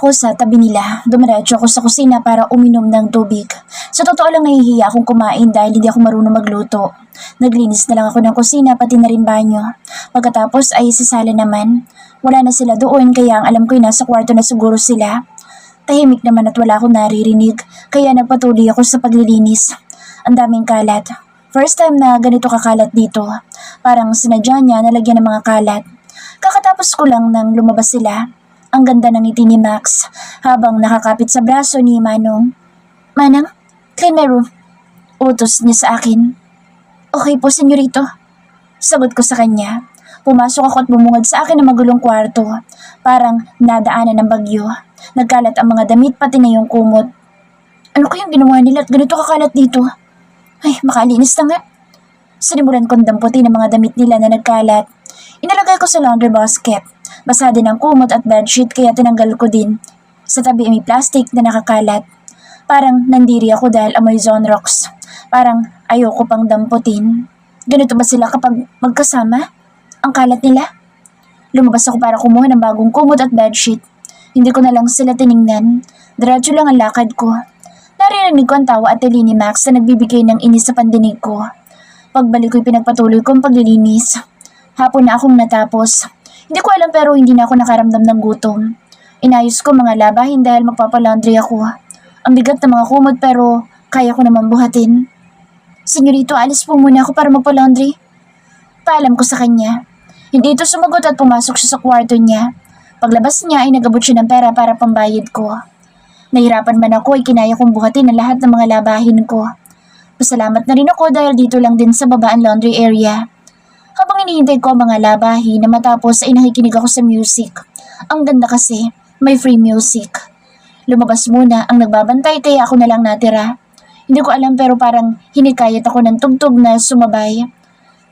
ako sa tabi nila. Dumiretso ako sa kusina para uminom ng tubig. Sa totoo lang nahihiya akong kumain dahil hindi ako marunong magluto. Naglinis na lang ako ng kusina pati na rin banyo. Pagkatapos ay sasala naman. Wala na sila doon kaya ang alam ko'y nasa kwarto na siguro sila. Tahimik naman at wala akong naririnig kaya nagpatuloy ako sa paglilinis. Ang daming kalat. First time na ganito kakalat dito. Parang sinadya niya nalagyan ng mga kalat. Kakatapos ko lang nang lumabas sila. Ang ganda ng ngiti ni Max habang nakakapit sa braso ni Manong. Manang, clean my room. Utos niya sa akin. Okay po, senyorito. Sagot ko sa kanya. Pumasok ako at bumungad sa akin ng magulong kwarto. Parang nadaanan ng bagyo. Nagkalat ang mga damit pati na yung kumot. Ano kayang ginawa nila at ganito kakalat dito? Ay, makalinis na nga. Sinimulan kong damputin ang mga damit nila na nagkalat. Inalagay ko sa laundry basket. Basa din ang kumot at bedsheet kaya tinanggal ko din. Sa tabi ay may plastic na nakakalat. Parang nandiri ako dahil amoy Zonrox. Parang ayoko pang damputin. Ganito ba sila kapag magkasama? Ang kalat nila? Lumabas ako para kumuha ng bagong kumot at bedsheet. Hindi ko na lang sila tiningnan. Diretso lang ang lakad ko. Narinig ko ang tawa at tili ni Max na nagbibigay ng inis sa pandinig ko. Pagbalik ko'y pinagpatuloy kong paglilinis. Hapon na akong natapos. Hindi ko alam pero hindi na ako nakaramdam ng gutom. Inayos ko mga labahin dahil magpapalaundry ako. Ang bigat ng mga kumot pero kaya ko naman buhatin. Senyorito, alis po muna ako para magpalaundry. Paalam ko sa kanya. Hindi ito sumagot at pumasok siya sa kwarto niya. Paglabas niya ay nagabot siya ng pera para pambayad ko. Nahirapan man ako ay kinaya kong buhatin ang lahat ng mga labahin ko. Pasalamat na rin ako dahil dito lang din sa babaan laundry area. Habang hinihintay ko ang mga labahin na matapos ay nakikinig ako sa music. Ang ganda kasi, may free music. Lumabas muna ang nagbabantay kaya ako na lang natira. Hindi ko alam pero parang hinikayat ako ng tugtog na sumabay.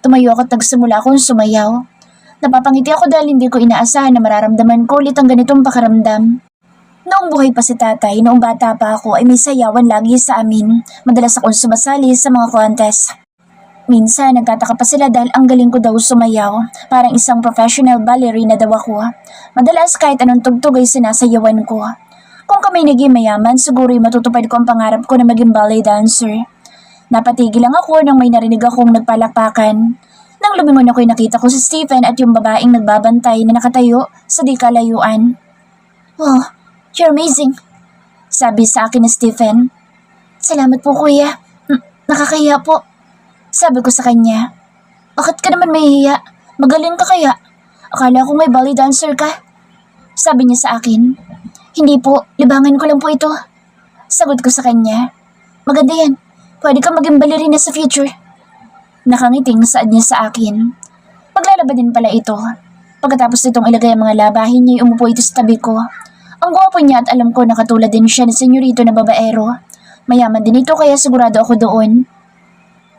Tumayo ako at nagsimula akong sumayaw. Napapangiti ako dahil hindi ko inaasahan na mararamdaman ko ulit ang ganitong pakaramdam. Noong buhay pa si tatay, noong bata pa ako ay may sayawan lagi sa amin. Madalas akong sumasali sa mga contest. Minsan, nagtataka pa sila dahil ang galing ko daw sumayaw. Parang isang professional ballerina daw ako. Madalas kahit anong tugtog ay sinasayawan ko. Kung kami naging mayaman, siguro ay matutupad ko ang pangarap ko na maging ballet dancer. Napatigil lang ako nang may narinig akong nagpalakpakan. Nang lumingon ako'y nakita ko si Stephen at yung babaeng nagbabantay na nakatayo sa di kalayuan. "Oh, you're amazing," sabi sa akin ni Stephen. "Salamat po kuya. Nakakahiya po," sabi ko sa kanya. "Bakit ka naman mahihiya? Magaling ka kaya? Akala ko may ballet dancer ka," sabi niya sa akin. "Hindi po, libangan ko lang po ito," sagot ko sa kanya. "Maganda yan. Pwede kang maging ballerina sa future." Nakangiting saad niya sa akin. Paglalaba din pala ito. Pagkatapos nitong ilagay ang mga labahin niya, umupo ito sa tabi ko. Ang gwapo niya at alam ko na katulad din siya ni senyorito na babaero. Mayaman din ito kaya sigurado ako doon.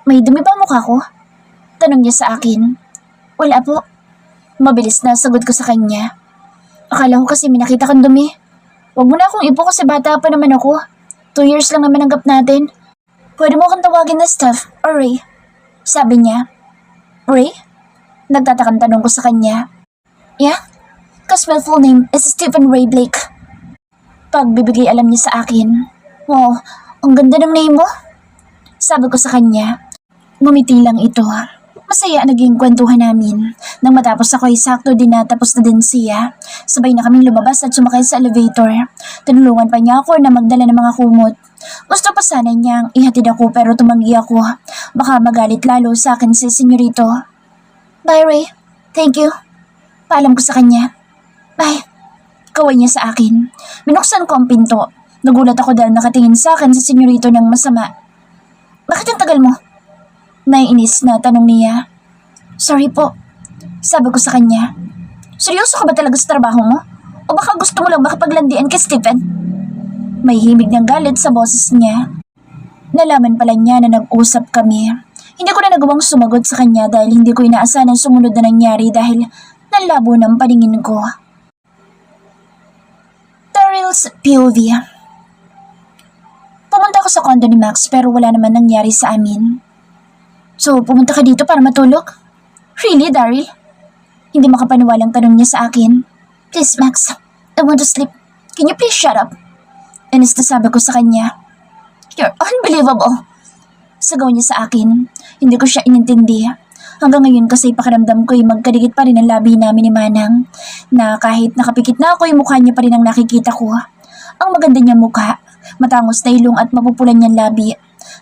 "May dumi ba mukha ko?" tanong niya sa akin. "Wala po." Mabilis na sagot ko sa kanya. "Akala ko kasi may nakita kang dumi. Huwag mo na akong ipo kasi bata pa naman ako. 2 years lang naman ang gap natin. Pwede mo akong tawagin na Steph or Ray," sabi niya. "Ray?" Nagtatakang tanong ko sa kanya. "Yeah, cause my full name is Stephen Ray Blake." Pagbibigay alam niya sa akin. "Wow, ang ganda ng name mo," sabi ko sa kanya. Ngumiti lang ito. Masaya naging kwentuhan namin. Nang matapos ako ay sakto din na tapos na din siya. Sabay na kaming lumabas at sumakay sa elevator. Tinulungan pa niya ako na magdala ng mga kumot. Gusto pa sana niyang ihatid ako pero tumanggi ako. Baka magalit lalo sa akin si senyorito. "Bye Ray, thank you." Paalam ko sa kanya. "Bye." Kaway niya sa akin. Binuksan ko ang pinto. Nagulat ako dahil nakatingin sa akin si senyorito ng masama. "Bakit ang tagal mo?" Naiinis na tanong niya. "Sorry po," sabi ko sa kanya. "Seryoso ka ba talaga sa trabaho mo? O baka gusto mo lang makipaglandian kay Stephen?" May himig ng galit sa boses niya. Nalaman pala niya na nag-usap kami. Hindi ko na nagawang sumagot sa kanya dahil hindi ko inaasahan ang sumunod na nangyari dahil nanlabo ng paningin ko. Daryl's POV. Pumunta ako sa condo ni Max pero wala naman nangyari sa amin. "So, pumunta ka dito para matulog?" "Really, Daryl?" Hindi makapaniwalang tanong niya sa akin. "Please, Max. I want to sleep. Can you please shut up? Inis na sabi ko sa kanya. You're unbelievable. Sagaw niya sa akin. Hindi ko siya inintindi. Hanggang ngayon kasi pakiramdam ko ay magkadikit pa rin ang labi namin ni Manang, na kahit nakapikit na ako ay mukha niya pa rin ang nakikita ko. Ang maganda niyang mukha, matangos na ilong at mapupulan niyang labi,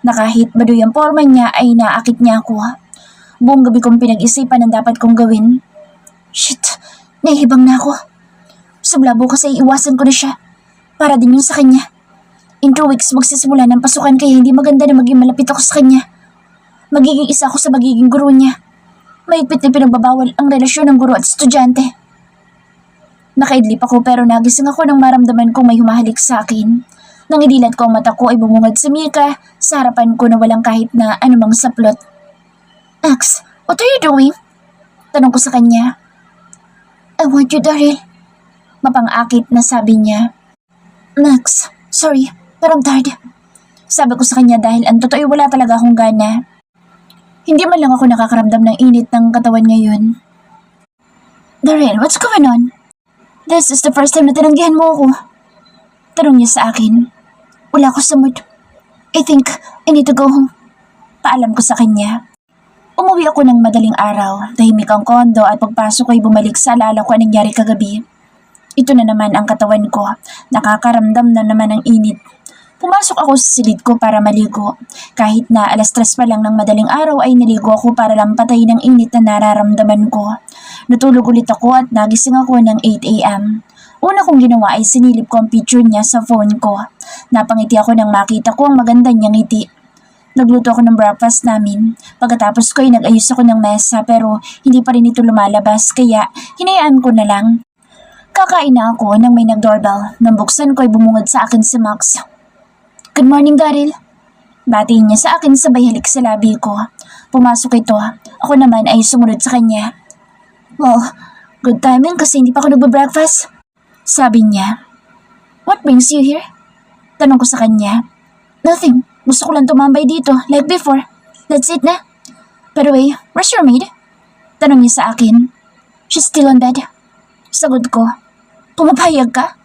na kahit baduy ang forma niya ay naakit niya ako. Buong gabi kong pinag-isipan ang dapat kong gawin. Shit, nahihibang na ako. Sublabo kasi iwasan ko na siya. Para din yun sa kanya. In 2 weeks magsisimula ng pasukan kaya hindi maganda na maging malapit ako sa kanya. Magiging isa ako sa magiging guro niya. Mahigpit na pinagbabawal ang relasyon ng guro at estudyante. Nakaidlip ako pero nagising ako nang maramdaman kong may humahalik sa akin. Nang idilat ko ang mata ko ay bumungad si Mika sa harapan ko na walang kahit na anumang saplot. Max, what are you doing? Tanong ko sa kanya. I want you, Daryl. Mapang-akit na sabi niya. Max, sorry, parang tired. Sabi ko sa kanya dahil ang totoo ay wala talaga akong gana. Hindi man lang ako nakakaramdam ng init ng katawan ngayon. Daryl, what's going on? This is the first time na tinanggihan mo ako. Tanong niya sa akin. Wala ko sa mood. I think I need to go home. Paalam ko sa kanya. Umuwi ako ng madaling araw. Tahimik ang kondo at pagpasok ay bumalik sa alala ko ang nangyari kagabi. Ito na naman ang katawan ko. Nakakaramdam na naman ng init. Pumasok ako sa silid ko para maligo. Kahit na 3:00 pa lang ng madaling araw ay naligo ako para lang patayin ang init na nararamdaman ko. Natulog ulit ako at nagising ako ng 8 a.m. Una kong ginawa ay sinilip ko ang picture niya sa phone ko. Napangiti ako nang makita ko ang maganda niyang ngiti. Nagluto ako ng breakfast namin. Pagkatapos ko ay nag-ayos ako ng mesa pero hindi pa rin ito lumalabas kaya hinayaan ko na lang. Kakain na ako nang may nag-doorbell. Nang buksan ko ay bumungad sa akin si Max. Good morning, Daryl. Batiin niya sa akin sabay halik sa labi ko. Pumasok ito. Ako naman ay sumunod sa kanya. Well, good timing kasi hindi pa ako nagbe-breakfast. Sabi niya. What brings you here? Tanong ko sa kanya. Nothing. Gusto ko lang tumambay dito like before. That's it na. By the way, where's your maid? Tanong niya sa akin. She's still on bed. Sagot ko. Pumapayag ka?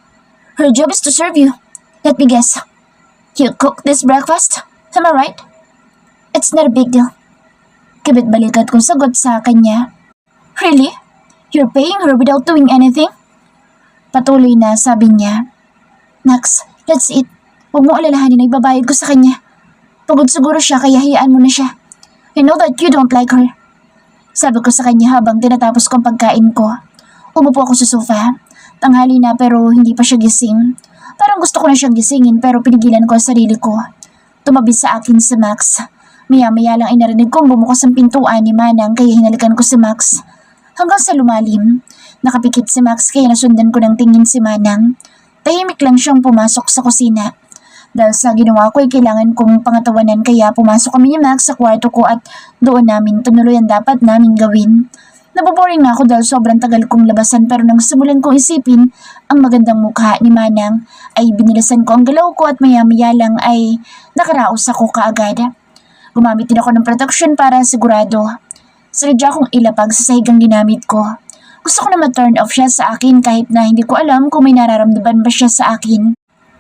Her job is to serve you. Let me guess. You cook this breakfast? Am I right? It's not a big deal. Kabit-balikat kong sagot sa kanya. Really? You're paying her without doing anything? Patuloy na sabi niya. Max, let's eat. Huwag mo alalahanin na ibabayad ko sa kanya. Pagod siguro siya kaya hayaan mo na siya. I know that you don't like her. Sabi ko sa kanya habang tinatapos kong pagkain ko. Umupo ako sa sofa. Tanghali na pero hindi pa siya gising. Parang gusto ko na siyang gisingin pero pinigilan ko ang sarili ko. Tumabi sa akin si Max. Maya-maya lang ay narinig kong bumukas ang pintuan ni Manang kaya hinalikan ko si Max. Hanggang sa lumalim. Nakapikit si Max kaya nasundan ko ng tingin si Manang. Tahimik lang siyang pumasok sa kusina. Dahil sa ginawa ko ay kailangan kong pangatawanan kaya pumasok kami ni Max sa kwarto ko at doon namin tinuloy ang dapat namin gawin. Naboboring na ako dahil sobrang tagal kong labasan pero nang simulan kong isipin ang magandang mukha ni Manang ay binilasan ko ang galaw ko at maya-maya lang ay nakaraos ako kaagad. Gumamit din ako ng protection para sigurado. Sinadya kong ilapag sa sahigang ginamit ko. Gusto ko na ma-turn off siya sa akin kahit na hindi ko alam kung may nararamdaman ba siya sa akin.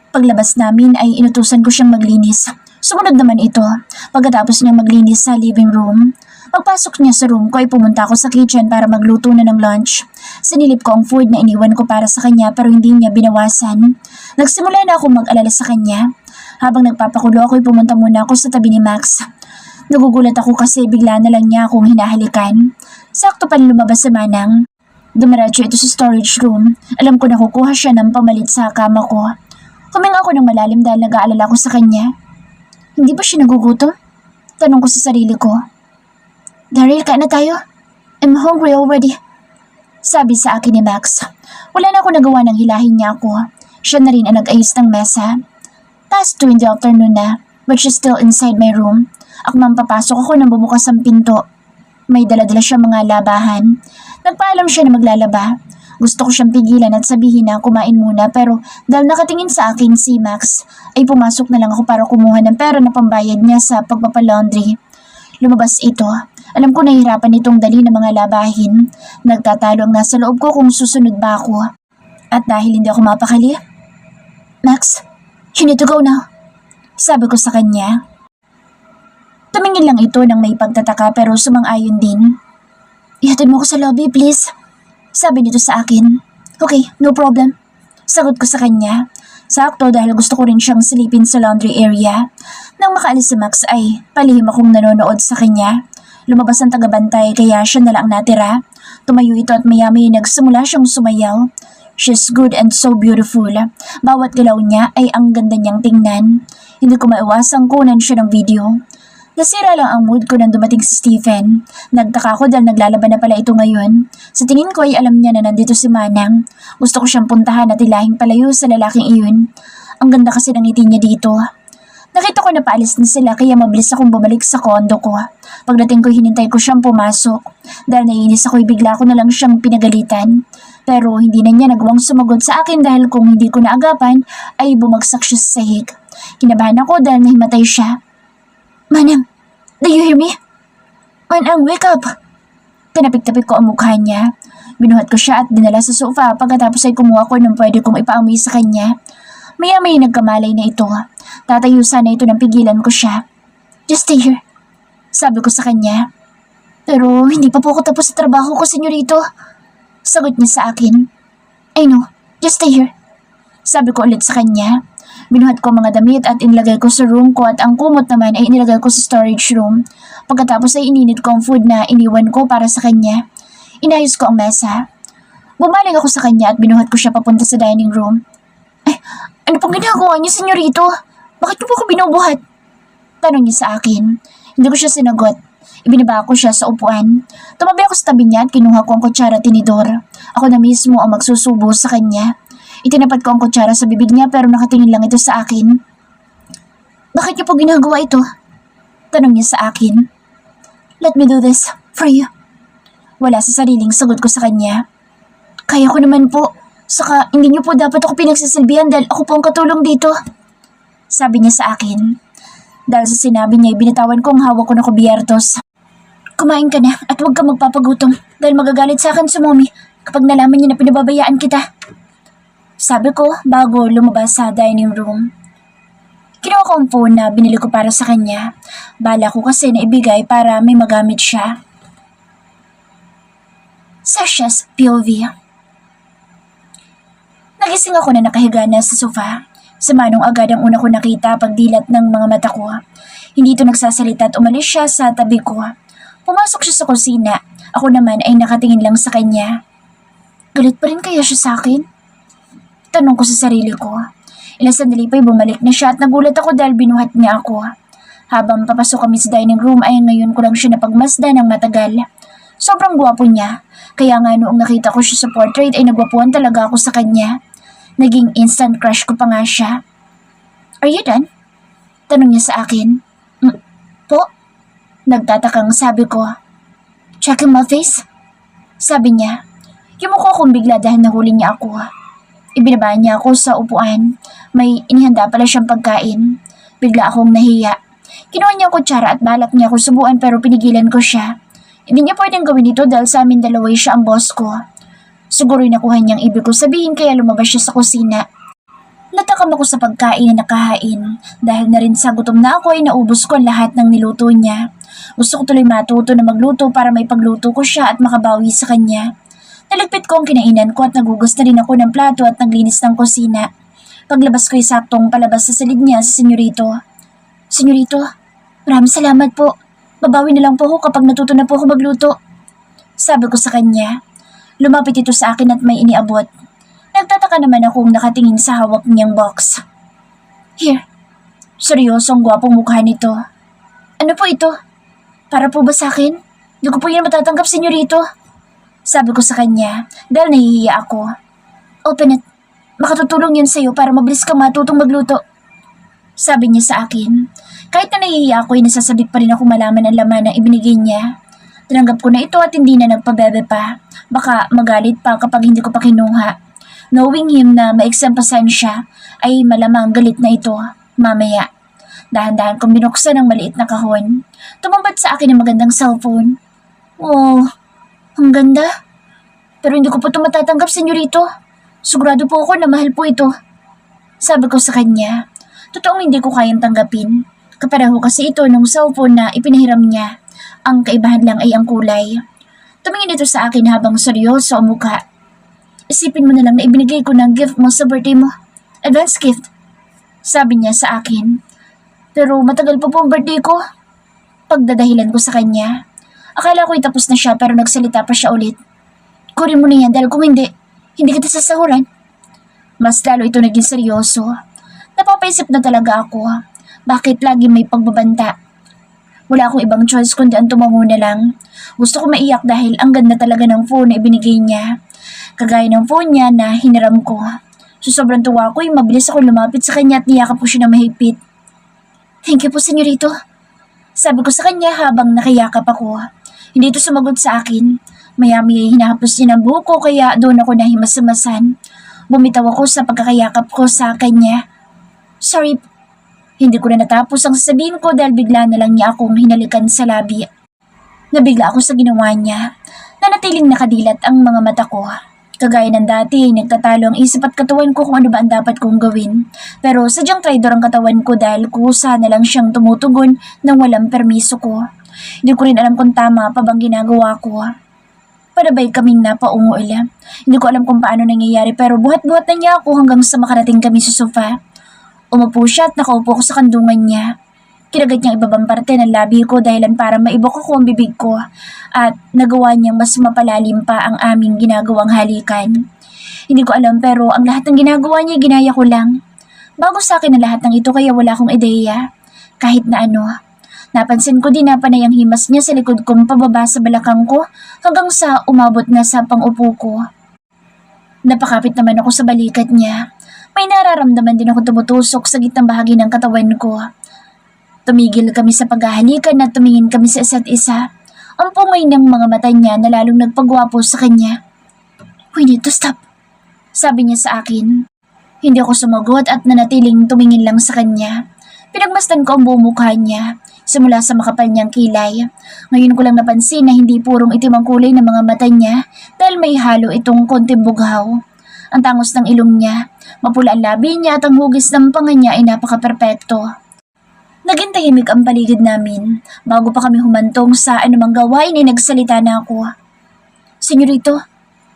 Paglabas namin ay inutusan ko siyang maglinis. Sumunod naman ito pagkatapos niyang maglinis sa living room. Pagpasok niya sa room ko ay pumunta ako sa kitchen para magluto na ng lunch. Sinilip ko ang food na iniwan ko para sa kanya pero hindi niya binawasan. Nagsimula na akong mag-alala sa kanya. Habang nagpapakulo ako ay pumunta muna ako sa tabi ni Max. Nagugulat ako kasi bigla na lang niya akong hinahalikan. Sakto pa lumabas si Manang. Dumiretso ito sa storage room. Alam ko na kukuha siya ng pamalit sa kama ko. Huminga ako ng malalim dahil nag-aalala ko sa kanya. Hindi ba siya nagugutom? Tanong ko sa sarili ko. Daryl, kain na tayo. I'm hungry already. Sabi sa akin ni Max. Wala na ako nagawa ng hilahin niya ako. Siya na rin ang nag-ayos ng mesa. Past 2 in the afternoon na, but she's still inside my room. Akmang papasok ako nang bumukas ang pinto. May dala-dala siya mga labahan. Nagpaalam siya na maglalaba. Gusto ko siyang pigilan at sabihin na kumain muna pero dahil nakatingin sa akin si Max, ay pumasok na lang ako para kumuha ng pera na pambayad niya sa pagpapalaundry. Lumabas ito. Alam ko nahihirapan itong dali ng mga labahin. Nagtatalo ang nasa loob ko kung susunod ba ako. At dahil hindi ako mapakali, Max, you need to go now. Sabi ko sa kanya. Tumingin lang ito ng may pagtataka pero sumang-ayon din. Ihatid mo ko sa lobby, please. Sabi nito sa akin. Okay, no problem. Sagot ko sa kanya. Sakto dahil gusto ko rin siyang silipin sa laundry area. Nang makaalis si Max ay palihim akong nanonood sa kanya. Lumabas ang tagabantay kaya siya na lang natira. Tumayo ito at maya-maya nagsimula siyang sumayaw. She's good and so beautiful. Bawat galaw niya ay ang ganda niyang tingnan. Hindi ko maiwasang kunan siya ng video. Nasira lang ang mood ko nang dumating si Stephen. Nagtaka ko dahil naglalaban na pala ito ngayon. Sa tingin ko ay alam niya na nandito si Manang. Gusto ko siyang puntahan at ilahing palayo sa lalaking iyon. Ang ganda kasi ng ngiti niya dito. Nakita ko na paalis na sila kaya mabilis akong bumalik sa kondo ko. Pagdating ko hinintay ko siyang pumasok. Dahil naiinis ako bigla ko na lang siyang pinagalitan. Pero hindi na niya nagawang sumagot sa akin dahil kung hindi ko naagapan ay bumagsak siya sa sahig. Kinabahan ako dahil nahimatay siya. Manang, do you hear me? Manang, wake up! Tinapik-tapik ko ang mukha niya. Binuhat ko siya at dinala sa sofa pagkatapos ay kumuha ko ng pwede kong ipaamoy sa kanya. Maya-maya nagkamalay na ito. Tatayo sana ito nang pigilan ko siya. Just stay here. Sabi ko sa kanya. Pero hindi pa po ako tapos sa trabaho ko, senyorito. Sagot niya sa akin. I know, just stay here. Sabi ko ulit sa kanya. Binuhat ko ang mga damit at inilagay ko sa room ko at ang kumot naman ay inilagay ko sa storage room. Pagkatapos ay ininit ko ang food na iniwan ko para sa kanya. Inayos ko ang mesa. Bumaling ako sa kanya at binuhat ko siya papunta sa dining room. Ay, ano pong ginagawa niyo, senyorito? Bakit niyo po ako binubuhat? Tanong niya sa akin. Hindi ko siya sinagot. Ibinaba ko siya sa upuan. Tumabi ako sa tabi niya at kinuha ko ang kutsara at tinidor. Ako na mismo ang magsusubo sa kanya. Itinapat ko ang kutsara sa bibig niya pero nakatingin lang ito sa akin. Bakit niyo po ginagawa ito? Tanong niya sa akin. Let me do this for you. Wala sa sariling sagot ko sa kanya. Kaya ko naman po. Saka hindi niyo po dapat ako pinagsasilbihan dahil ako po ang katulong dito. Sabi niya sa akin. Dahil sa sinabi niya, binitawan ko ang hawak ko na kubiertos. Kumain ka na at huwag ka magpapagutom dahil magagalit sa akin si mommy kapag nalaman niya na pinababayaan kita. Sabi ko bago lumabas sa dining room. Kinuha ko ang phone na binili ko para sa kanya. Bala ko kasi na ibigay para may magamit siya. Sasha's POV. Nagising ako na nakahiga na sa sofa. Si Manong agad ang una ko nakita pagdilat ng mga mata ko. Hindi ito nagsasalita at umalis siya sa tabi ko. Pumasok siya sa kusina. Ako naman ay nakatingin lang sa kanya. Galit pa rin kaya siya sa akin? Tanong ko sa sarili ko. Ilang sandali pa'y bumalik na siya at nagulat ako dahil binuhat niya ako. Habang papasok kami sa dining room ay ngayon ko lang siya napagmasdan ng matagal. Sobrang gwapo niya. Kaya nga noong nakita ko siya sa portrait ay nagwapuan talaga ako sa kanya. Naging instant crush ko pa nga siya. Are you done? Tanong niya sa akin. Po? Nagtatakang sabi ko. Checking my face? Sabi niya. Yumuko akong bigla dahil nahuli niya ako. Ibinaba niya ako sa upuan. May inihanda pala siyang pagkain. Bigla akong nahiya. Kinuha niya ang kutsara at balak niya ako subuan pero pinigilan ko siya. Hindi niya pwedeng gawin ito dahil sa amin dalaway siya ang boss ko. Siguro nakuha niyang ibig ko sabihin kaya lumabas siya sa kusina. Natakam ako sa pagkain na nakahain. Dahil na rin sa gutom na ako ay naubos ko ang lahat ng niluto niya. Gusto ko tuloy matuto na magluto para may pagluto ko siya at makabawi sa kanya. Nalagpit ko ang kinainan ko at nagugas na rin ako ng plato at naglinis ng kusina. Paglabas ko ay saktong palabas sa silid niya sa senyorito. Senyorito, maraming salamat po. Babawi na lang po ako kapag natuto na po ako magluto. Sabi ko sa kanya. Lumapit ito sa akin at may iniabot. Nagtataka naman akong nakatingin sa hawak niyang box. Here. Seryosong gwapong mukha nito. Ano po ito? Para po ba sa akin? Hindi ko po yan matatanggap, senyorito. Sabi ko sa kanya dahil nahihiya ako. Open it. Makatutulong yun sa'yo para mabilis kang matutong magluto. Sabi niya sa akin. Kahit na nahihiya ako ay nasasabik pa rin ako malaman ang laman na ibinigay niya. Tinanggap ko na ito at hindi na nagpabebe pa. Baka magalit pa kapag hindi ko pa kinuha. Knowing him na maiksang pasensya ay malamang galit na ito mamaya. Dahan-dahan kong binuksan ang maliit na kahon. Tumambad sa akin ang magandang cellphone. Oh, ang ganda. Pero hindi ko po ito matatanggap, senyorito. Sigurado po ako na mahal po ito. Sabi ko sa kanya. Totoong hindi ko kayang tanggapin. Kapareho kasi ito nung cellphone na ipinahiram niya. Ang kaibahan lang ay ang kulay. Tumingin ito sa akin habang seryoso ang mukha. Isipin mo na lang na ibinigay ko ng gift mo sa birthday mo. Advance gift. Sabi niya sa akin. Pero matagal pa po ang birthday ko. Pagdadahilan ko sa kanya. Akala ko'y tapos na siya pero nagsalita pa siya ulit. Kunin mo na yan dahil kung hindi, hindi kita sasahuran. Mas lalo ito naging seryoso. Napapaisip na talaga ako. Bakit lagi may pagbabanta? Wala akong ibang choice kundi ang tumango na lang. Gusto ko maiyak dahil ang ganda talaga ng phone na ibinigay niya. Kagaya ng phone niya na hiniram ko. So sobrang tuwa ko mabilis ako lumapit sa kanya at niyakap ko siya ng mahigpit. Thank you po, senyorito. Sabi ko sa kanya habang nakayakap ako. Hindi ito sumagot sa akin. Maya-maya hinahapos niya ng buko kaya doon ako nahimasamasan. Bumitaw ako sa pagkakayakap ko sa kanya. Sorry. Hindi ko na natapos ang sasabihin ko dahil bigla na lang niya akong hinalikan sa labi. Nabigla ako sa ginawa niya. Nanatiling nakadilat ang mga mata ko. Kagaya ng dati, nagtatalo ang isip at katawan ko kung ano ba ang dapat kong gawin. Pero sadyang traidor ang katawan ko dahil kusa na lang siyang tumutugon nang walang permiso ko. Hindi ko rin alam kung tama pa bang ginagawa ko. Panabay kaming napaungol. Hindi ko alam kung paano nangyayari pero buhat-buhat na niya ako hanggang sa makarating kami sa sofa. Umupo siya at nakaupo ko sa kandungan niya. Kinagat niyang ibabang parte ng labi ko dahilan para maibok ako ang bibig ko at nagawa niyang mas mapalalim pa ang aming ginagawang halikan. Hindi ko alam pero ang lahat ng ginagawa niya ginaya ko lang. Bago sa akin ang lahat ng ito kaya wala akong ideya. Kahit na ano. Napansin ko din na panay ang himas niya sa likod kong pababa sa balakang ko hanggang sa umabot na sa pangupo ko. Napakapit naman ako sa balikat niya. May nararamdaman din ako tumutusok sa gitnang bahagi ng katawan ko. Tumigil kami sa paghahalikan at tumingin kami sa isa't isa. Ang pungay ng mga mata niya na lalong nagpagwapo sa kanya. We need to stop, sabi niya sa akin. Hindi ako sumagot at nanatiling tumingin lang sa kanya. Pinagmasdan ko ang buong mukha niya, simula sa makapal niyang kilay. Ngayon ko lang napansin na hindi purong itim ang kulay ng mga mata niya dahil may halo itong konting bughaw. Ang tangos ng ilong niya, mapula ang labi niya at ang hugis ng panga niya ay napaka-perpekto. Naging tahimik ang paligid namin. Bago pa kami humantong sa anumang gawain ay nagsalita na ako. Senyorito,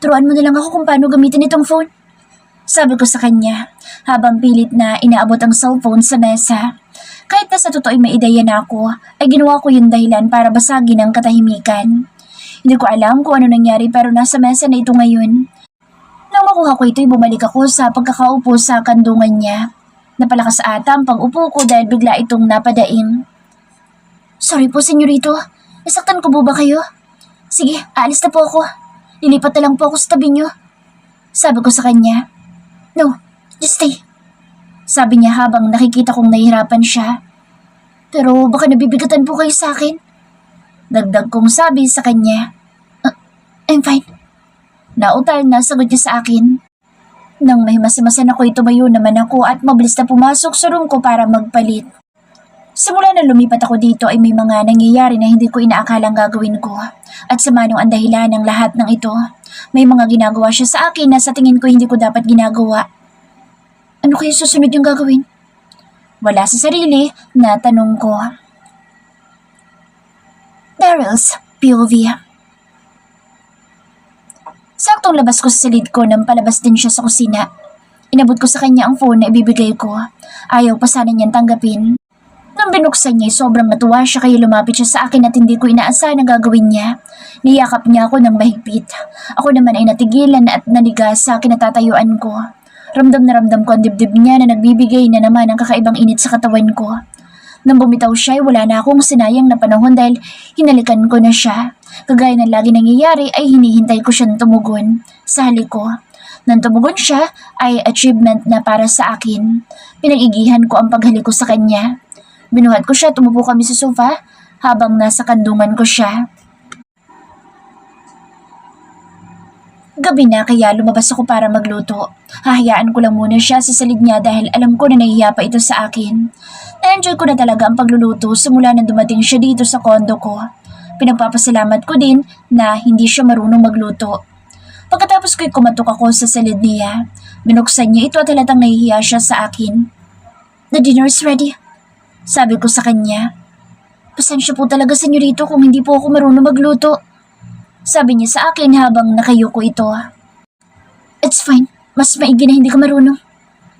turuan mo na lang ako kung paano gamitin itong phone. Sabi ko sa kanya, habang pilit na inaabot ang cellphone sa mesa. Kahit na sa totoo ay may ideya na ako, ay ginawa ko yung dahilan para basagin ang katahimikan. Hindi ko alam kung ano nangyari pero nasa mesa na ito ngayon. Nang makuha ko ito'y bumalik ako sa pagkakaupo sa kandungan niya. Napalakas ata ang pag-upo ko dahil bigla itong napadaing. Sorry po, senyorito. Nasaktan ko po ba kayo? Sige, aalis na po ako. Lilipat na lang po ako sa tabi niyo. Sabi ko sa kanya. No, just stay. Sabi niya habang nakikita kong nahihirapan siya. Pero baka nabibigatan po kayo sa akin. Dagdag kong sabi sa kanya. I'm fine. Nautal na sagot niya sa akin. Nang mahimasimasan ako'y tumayo naman ako at mabilis na pumasok sa room ko para magpalit. Simula na lumipat ako dito ay may mga nangyayari na hindi ko inaakalang gagawin ko. At sa manong ang dahilan ng lahat ng ito, may mga ginagawa siya sa akin na sa tingin ko hindi ko dapat ginagawa. Ano kaya susunod yung gagawin? Wala sa sarili na tanong ko. Daryl's POV. Saktong labas ko sa silid ko nang palabas din siya sa kusina. Inabot ko sa kanya ang phone na ibibigay ko. Ayaw pa sana niyang tanggapin. Nang binuksan niya, sobrang natuwa siya kaya lumapit siya sa akin at hindi ko inaasahan ang gagawin niya. Niyakap niya ako ng mahigpit. Ako naman ay natigilan at nanigas sa kinatatayuan ko. Ramdam na ramdam ko ang dibdib niya na nagbibigay na naman ng kakaibang init sa katawan ko. Nang bumitaw siya ay wala na akong sinayang na panahon dahil hinalikan ko na siya. Kagaya ng lagi nangyayari ay hinihintay ko siyang tumugon sa halik ko. Nang tumugon siya ay achievement na para sa akin. Pinag-igihan ko ang paghalik ko sa kanya. Binuhat ko siya, tumupo kami sa sofa habang nasa kandungan ko siya. Gabi na kaya lumabas ako para magluto. Hahayaan ko lang muna siya sa silid niya dahil alam ko na nahihiya pa ito sa akin. Na-enjoy ko na talaga ang pagluluto simula nang dumating siya dito sa kondo ko. Pinagpapasalamat ko din na hindi siya marunong magluto. Pagkatapos ko'y kumatok ako sa silid niya, Binuksan niya ito at halatang nahihiya siya sa akin. The dinner is ready. Sabi ko sa kanya. Pasensya po talaga senyorito kung hindi po ako marunong magluto. Sabi niya sa akin habang nakayuko ito. It's fine. Mas maigi na hindi ka marunong.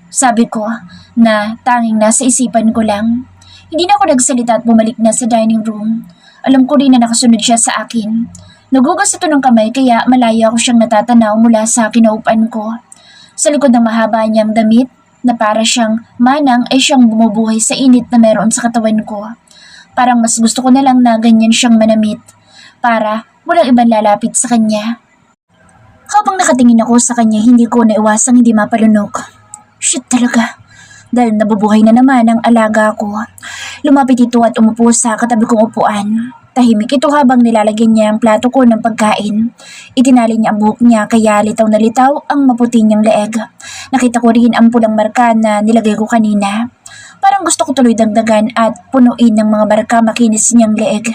Sabi ko na tanging nasa isipan ko lang. Hindi na ako nagsalita at bumalik na sa dining room. Alam ko rin na nakasunod siya sa akin. Nagugas ito ng kamay kaya malaya ako siyang natatanaw mula sa kinaupan ko. Sa likod ng mahaba niyang damit na para siyang manang ay siyang bumubuhay sa init na meron sa katawan ko. Parang mas gusto ko na lang na ganyan siyang manamit para walang ibang lalapit sa kanya. Habang nakatingin ako sa kanya, hindi ko naiwasang hindi mapalunok. Shit talaga. Dahil nabubuhay na naman ang alaga ko. Lumapit ito at umupo sa katabi kong upuan. Tahimik ito habang nilalagyan niya ang plato ko ng pagkain. Itinali niya ang buhok niya kaya litaw na litaw ang maputi niyang leeg. Nakita ko rin ang pulang marka na nilagay ko kanina. Parang gusto ko tuloy dagdagan at punuin ng mga marka makinis niyang leeg.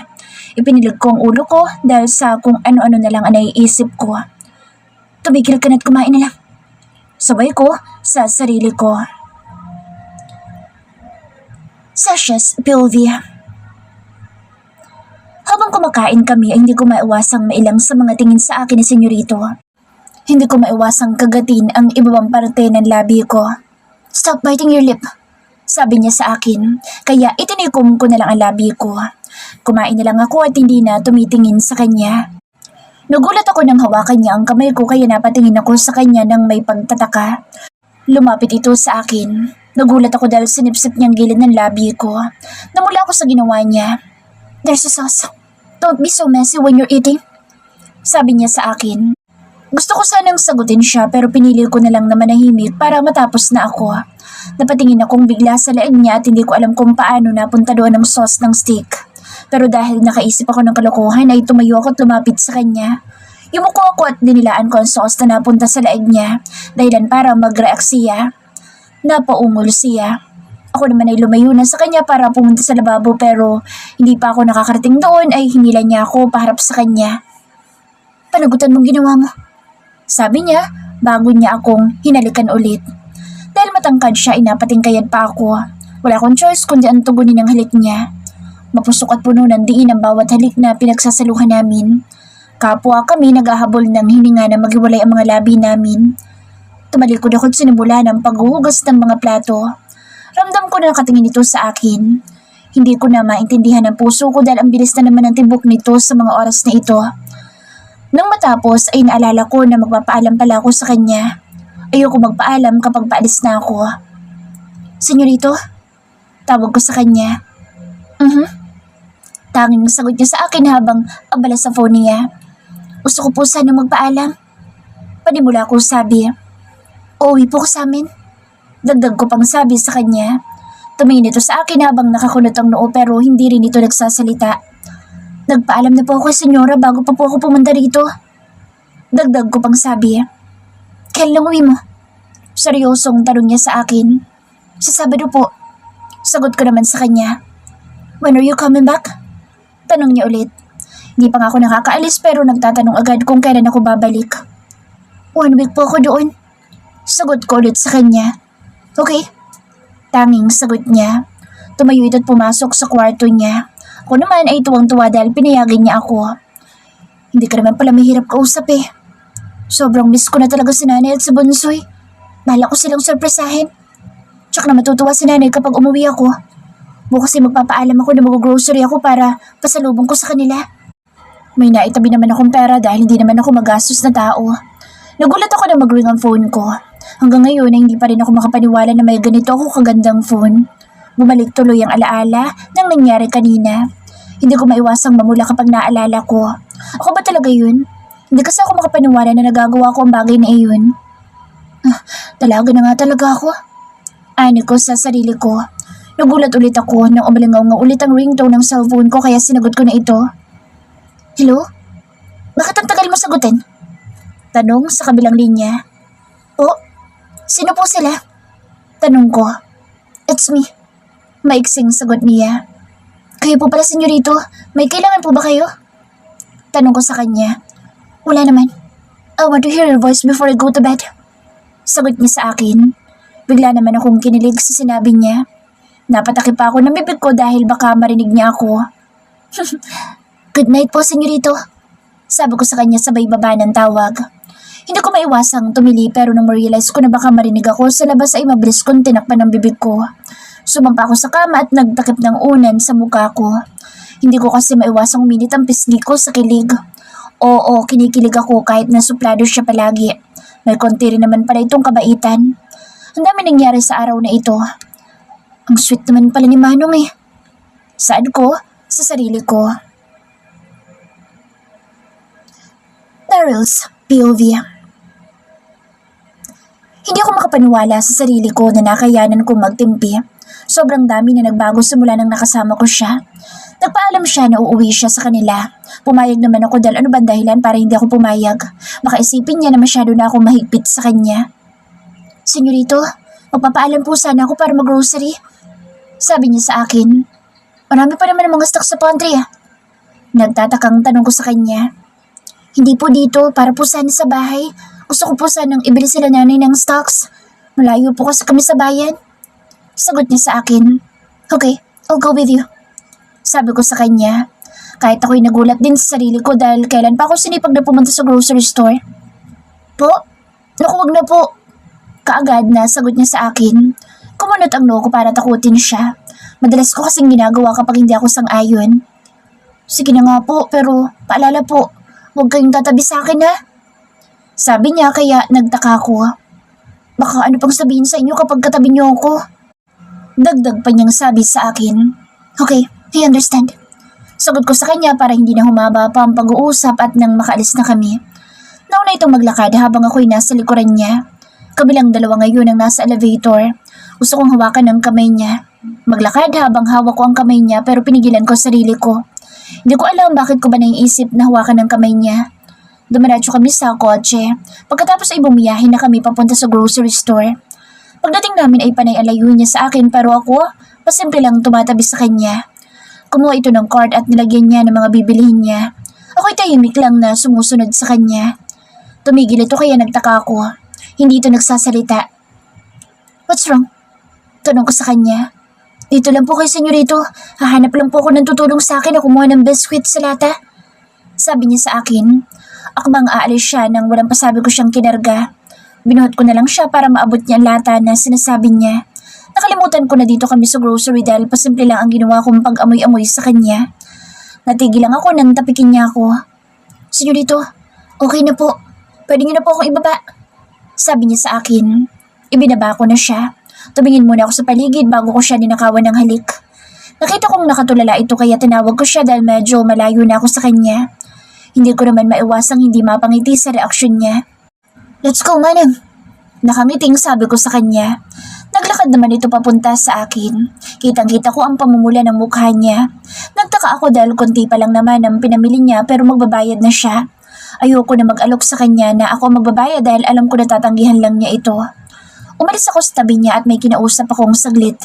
Ipinilig ko ang ulo ko dahil sa kung ano-ano na lang ang naiisip ko. Tumigil ka na't kumain na lang. Sabay ko sa sarili ko. Sasha's POV. Habang kumakain kami ay hindi ko maiwasang mailang sa mga tingin sa akin ni senyorito. Hindi ko maiwasang kagatin ang ibabang parte ng labi ko. Stop biting your lip. Sabi niya sa akin, kaya itinikom ko na lang ang labi ko. Kumain na lang ako at hindi na tumitingin sa kanya. Nagulat ako nang hawakan niya ang kamay ko kaya napatingin ako sa kanya nang may pagtataka. Lumapit ito sa akin. Nagulat ako dahil sinipsip niyang gilid ng labi ko. Namula ako sa ginawa niya. There's a sauce. Don't be so messy when you're eating. Sabi niya sa akin. Gusto ko sanang sagutin siya pero pinili ko na lang na manahimik para matapos na ako. Napatingin akong bigla sa leeg niya at hindi ko alam kung paano napunta doon ang sauce ng steak. Pero dahil nakaisip ako ng kalokohan ay tumayo ako at lumapit sa kanya. Yumuko ako at dinilaan ko ang sauce na napunta sa leeg niya dahilan para mag-react siya. Napaungol siya. Ako naman ay lumayo na sa kanya para pumunta sa lababo pero hindi pa ako nakakarating doon ay hinila niya ako paharap sa kanya. Panagutan mong ginawa mo. Sabi niya bago niya akong hinalikan ulit. Dahil matangkad siya inapatingkayad pa ako. Wala akong choice kundi ang tugunin ang halik niya. Mapusok at puno ng diin ang bawat halik na pinagsasaluhan namin. Kapwa kami naghahabol ng hininga na maghiwalay ang mga labi namin. Tumalikod ako at sinimula ng paghuhugas ng mga plato. Ramdam ko na nakatingin ito sa akin. Hindi ko na maintindihan ang puso ko dahil ang bilis na naman ang tibok nito sa mga oras na ito. Nang matapos ay naalala ko na magpapaalam pala ako sa kanya. Ayoko magpaalam kapag paalis na ako. Senyorito, tawag ko sa kanya. Tanging sagot niya sa akin habang abala sa phone niya. Gusto ko po sana magpaalam. Panimula ko sabi. Uuwi po ko sa amin. Dagdag ko pang sabi sa kanya. Tumingin ito sa akin habang nakakunot ang noo pero hindi rin ito nagsasalita. Nagpaalam na po ako kay senyora bago pa po ako pumunta rito. Dagdag ko pang sabi. Kailan uwi mo? Seryosong tanong niya sa akin. Sa Sabado po. Sagot ko naman sa kanya. When are you coming back? Tanong niya ulit. Hindi pa nga ako nakakaalis pero nagtatanong agad kung kailan ako babalik. 1 week po ako doon. Sagot ko ulit sa kanya. Okay. Tanging sagot niya. Tumayo ito at pumasok sa kwarto niya. Ako naman ay tuwang-tuwa dahil pinayagan niya ako. Hindi ka naman pala mahirap kausap eh. Sobrang miss ko na talaga si nanay at si Bunsoy. Bahala ko silang sorpresahin. Tsaka na matutuwa si nanay kapag umuwi ako. Bukas ay magpapaalam ako na mag-grocery ako para pasalubong ko sa kanila. May naitabi naman akong pera dahil hindi naman ako magastos na tao. Nagulat ako na mag-ring ang phone ko. Hanggang ngayon ay hindi pa rin ako makapaniwala na may ganito ako kagandang phone. Bumalik tuloy ang alaala ng nangyari kanina. Hindi ko maiwasang mamula kapag naalala ko. Ako ba talaga yun? Hindi kasi ako makapaniwala na nagagawa ko ang bagay na iyon. Talaga na nga talaga ako. Ani ko sa sarili ko. Nagulat ulit ako nang umalingaw ulit ang ringtone ng cellphone ko kaya sinagot ko na ito. Hello? Bakit ang tagal mo sagutin? Tanong sa kabilang linya. Po? Sino po sila? Tanong ko. It's me. Maiksing sagot niya. Kayo po pala, senyorito. May kailangan po ba kayo? Tanong ko sa kanya. Wala naman. I want to hear your voice before I go to bed. Sagot niya sa akin. Bigla naman akong kinilig sa sinabi niya. Napatakip pa ako ng bibig ko dahil baka marinig niya ako. Good night po, senyorito. Sabi ko sa kanya sabay baba ng tawag. Hindi ko maiwasang tumili pero nang ma-realize ko na baka marinig ako sa labas ay mabilis kong tinakpan ng bibig ko. Sumampa ako sa kama at nagtakip ng unan sa mukha ko. Hindi ko kasi maiwasang uminit ang pisngi ko sa kilig. Oo, kinikilig ako kahit na suplado siya palagi. May konti rin naman pala itong kabaitan. Ang dami nangyari sa araw na ito. Ang sweet naman pala ni Manong eh. Saan ko? Sa sarili ko. Daryl's POV. Hindi ako makapaniwala sa sarili ko na nakayanan kong magtimpi. Sobrang dami na nagbago simula nang nakasama ko siya. Nagpaalam siya na uuwi siya sa kanila. Pumayag naman ako dahil ano ba dahilan para hindi ako pumayag. Baka isipin niya na masyado na akong mahigpit sa kanya. Senyorito, magpapaalam po sana ako para mag-grocery. Sabi niya sa akin. Marami pa naman ang mga stock sa pantry ah. Nagtatakang tanong ko sa kanya. Hindi po dito, para po sana sa bahay. Gusto ko po sanang ibili sila nanay ng stocks. Malayo po kasi kami sa bayan. Sagot niya sa akin. Okay, I'll go with you. Sabi ko sa kanya. Kahit ako'y nagulat din sa sarili ko dahil kailan pa ako sinipag na pumunta sa grocery store. Po? Naku, wag na po. Kaagad na sagot niya sa akin. Kumunot ang noo ko para takutin siya. Madalas ko kasing ginagawa kapag hindi ako sang-ayon. Sige na nga po, pero paalala po, huwag kayong tatabi sa akin ha. Sabi niya kaya nagtaka ko. Baka ano pang sabihin sa inyo kapag katabi niyo ako. Dagdag pa niyang sabi sa akin. Okay, I understand. Sagot ko sa kanya para hindi na humaba pa ang pag-uusap at nang makaalis na kami. Nauna itong maglakad habang ako'y nasa likuran niya. Kabilang dalawa ngayon ang nasa elevator. Gusto kong hawakan ang kamay niya. Maglakad habang hawak ko ang kamay niya pero pinigilan ko sarili ko. Hindi ko alam bakit ko ba naiisip na hawakan ang kamay niya. Dumiretso kami sa kotse. Pagkatapos ay bumiyahin na kami papunta sa grocery store. Pagdating namin ay panay alayo niya sa akin pero ako, pasimple lang tumatabi sa kanya. Kumuha ito ng card at nilagyan niya ng mga bibilihin niya. Ako'y tahimik lang na sumusunod sa kanya. Tumigil ito kaya nagtaka ako. Hindi ito nagsasalita. What's wrong? Tanong ko sa kanya. Dito lang po kayo, senyorito. Hahanap lang po ako ng tutulong sa akin na kumuha ng biskwit sa lata. Sabi niya sa akin. Akmang aalis siya nang walang pasabi ko siyang kinarga. Binuhat ko na lang siya para maabot niya ang lata na sinasabi niya. Nakalimutan ko na dito kami sa grocery dahil pasimple lang ang ginawa kong pag-amoy-amoy sa kanya. Natigil lang ako nang tapikin niya ako. Senyorito, okay na po. Pwede niyo na po akong ibaba. Sabi niya sa akin. Ibinaba ko na siya. Tumingin muna ako sa paligid bago ko siya ninakawan ng halik. Nakita kong nakatulala ito kaya tinawag ko siya dahil medyo malayo na ako sa kanya. Hindi ko naman maiwasang hindi mapangiti sa reaksyon niya. Let's go, manang. Nakangiting sabi ko sa kanya. Naglakad naman ito papunta sa akin. Kitang-kita ko ang pamumula ng mukha niya. Nagtaka ako dahil konti pa lang naman ang pinamili niya pero magbabayad na siya. Ayoko na mag-alok sa kanya na ako magbabayad dahil alam ko na tatanggihan lang niya ito. Umalis ako sa tabi niya at may kinausap akong saglit.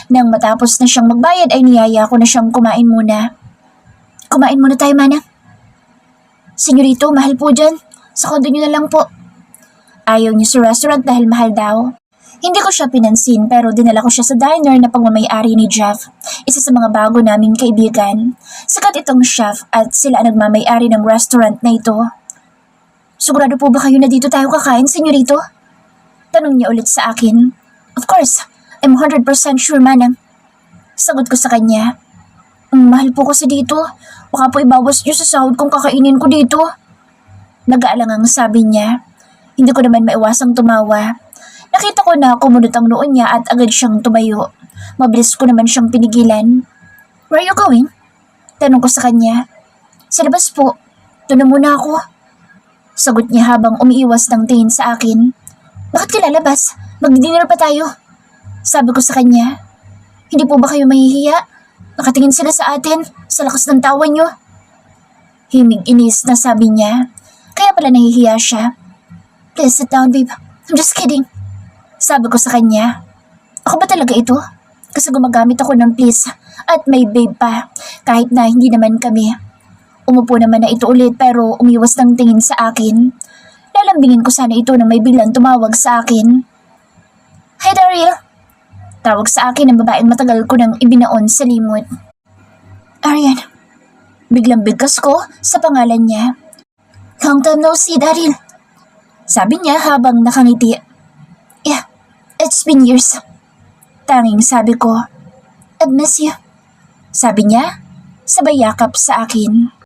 Nang matapos na siyang magbayad ay niyaya ko na siyang kumain muna. Kumain muna tayo, manang. Senyorito, mahal po dyan. Sa kondo niyo na lang po. Ayaw niya sa restaurant dahil mahal daw. Hindi ko siya pinansin pero dinala ko siya sa diner na pagmamayari ni Jeff, isa sa mga bago naming kaibigan. Sikat itong chef at sila ang nagmamayari ng restaurant na ito. Sigurado po ba kayo na dito tayo kakain, senyorito? Tanong niya ulit sa akin. Of course, I'm 100% sure, manang. Sagot ko sa kanya. Mahal po kasi dito. Baka po ibawas niyo sa sahod kung kakainin ko dito. Nag-aalangang sabi niya. Hindi ko naman maiwasang tumawa. Nakita ko na kumunot ang noo niya at agad siyang tumayo. Mabilis ko naman siyang pinigilan. Where are you going? Tanong ko sa kanya. Sa labas po. Doon na muna ako. Sagot niya habang umiiwas ng tingin sa akin. Bakit ka lalabas? Mag-dinner pa tayo. Sabi ko sa kanya. Hindi po ba kayo mahihiya? Nakatingin sila sa atin sa lakas ng tawa niyo. Himig-inis na sabi niya. Kaya pala nahihiya siya. Please sit down, babe. I'm just kidding. Sabi ko sa kanya. Ako ba talaga ito? Kasi gumagamit ako ng please at may babe pa kahit na hindi naman kami. Umupo naman na ito ulit pero umiwas ng tingin sa akin. Lalambingin ko sana ito na may biglang tumawag sa akin. Hi Daryl! Tawag sa akin ng babaeng matagal ko nang ibinaon sa limot. Arian. Biglang bigkas ko sa pangalan niya. Long time no see, Daryl. Sabi niya habang nakangiti. Yeah, it's been years. Tanging sabi ko, I'd miss you. Sabi niya, sabay yakap sa akin.